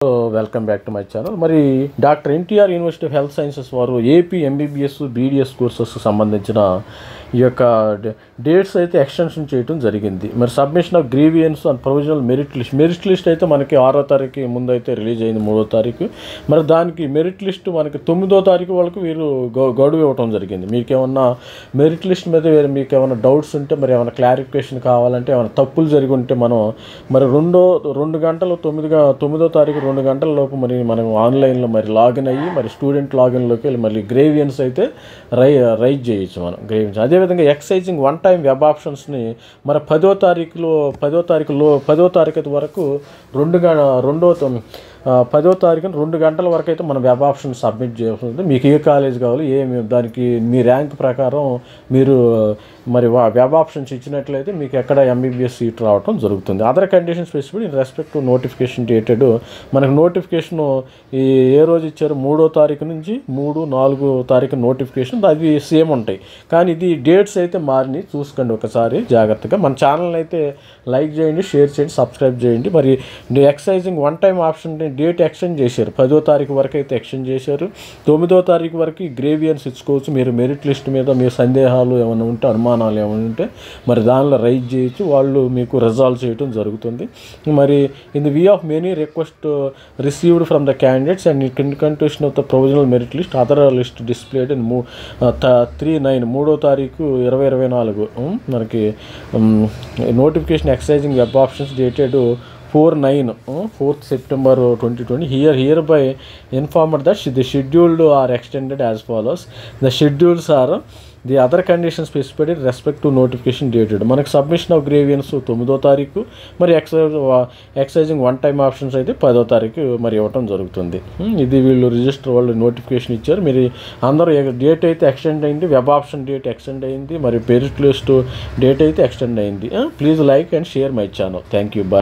Welcome back to my channel. మరి doctor NTR university of health sciences వారు AP MBBS BDS కోర్సెస్కి సంబంధించిన ఈ యొక్క డేట్స్ అయితే ఎక్స్టెన్షన్ చేయడం జరిగింది. మరి submission of grievances and provisional merit list అయితే మనకి 6వ తారీఖు ముందు అయితే రిలీజ్ అయింది, 3వ తారీఖు. మరి దానికి మెరిట్ లిస్ట్ మనకి 9వ తారీఖు వరకు వీరు గడువు ఇవ్వడం జరిగింది. మీకు ఏమన్నా మెరిట్ లిస్ట్ మీద మీకు ఏమైనా డౌట్స్ ఉంటే, మరి ఏమైనా క్లారిఫికేషన్ కావాలంటే, ఏమైనా తప్పులు జరిగి ఉంటే మరి 2 గంటలు 9వ తారీఖు 2 గంటల లోపు మనం ఆన్లైన్లో లాగిన్ అయ్యి స్టూడెంట్ లాగిన్లోకి వెళ్ళి మళ్ళీ గ్రేవియన్స్ అయితే రైజ్ చేయొచ్చు మనం గ్రేవియన్స్. అదేవిధంగా ఎక్సైజింగ్ వన్ టైం వెబ్ ఆప్షన్స్ని 10వ తారీఖు వరకు 10వ తారీఖున 2 గంటల వరకు అయితే మనం వెబ్ ఆప్షన్ సబ్మిట్ చేయాల్సి ఉంటుంది. మీకు ఏ కాలేజ్ కావాలి, దానికి మీ ర్యాంక్ ప్రకారం మీరు వెబ్ ఆప్షన్స్ ఇచ్చినట్లయితే మీకు ఎక్కడ ఎంబీబీఎస్ సీట్ రావడం జరుగుతుంది. Other condition specific in respect to notification dated. మనకు నోటిఫికేషన్ ఏ రోజు ఇచ్చారు, 3వ తారీఖు నుంచి 3, 4 తారీఖు నోటిఫికేషన్ అది సేమ్ ఉంటాయి. కానీ ఇది డేట్స్ అయితే మారినాయి, చూసుకోండి ఒకసారి జాగ్రత్తగా. మన ఛానల్ అయితే లైక్ చేయండి, షేర్ చేయండి, సబ్స్క్రైబ్ చేయండి. మరి excising one time option date extend చేశారు, 10వ తారీఖు వరకు అయితే ఎక్స్టెండ్ చేశారు. 9వ తారీఖు వరకు గ్రేవియన్స్ ఇచ్చుకోవచ్చు. మీరు మెరిట్ లిస్ట్ మీద మీ సందేహాలు ఏమైనా ఉంటే, అనుమానాలు ఏమైనా ఉంటే దానిలో రైజ్ చేయొచ్చు, వాళ్ళు మీకు రిజాల్వ్ చేయడం జరుగుతుంది. మరి in the we of many request received from the candidates and in continuation of the provisional merit list other list displayed in 3/9 తారీఖు 2024 మనకి notification exercising web options dated 4/9 September 2020 hereby informed that the scheduled are extended as follows. The schedules are the other conditions specified in respect to notification dated. మనకి submission of గ్రేవియన్స్ 9వ తారీఖు, మరి excising one time options అయితే 10వ తారీఖు ఇవ్వటం జరుగుతుంది. ఇది వీళ్ళు రిజిస్టర్ వాళ్ళు నోటిఫికేషన్ ఇచ్చారు. మీరు అందరూ డేట్ అయితే ఎక్స్టెండ్ అయింది, వెబ్ ఆప్షన్ డేట్ ఎక్స్టెండ్ అయింది, మరి మెరిట్ లిస్ట్ డేట్ అయితే ఎక్స్టెండ్ అయింది. Please like and share my channel. Thank you. Bye.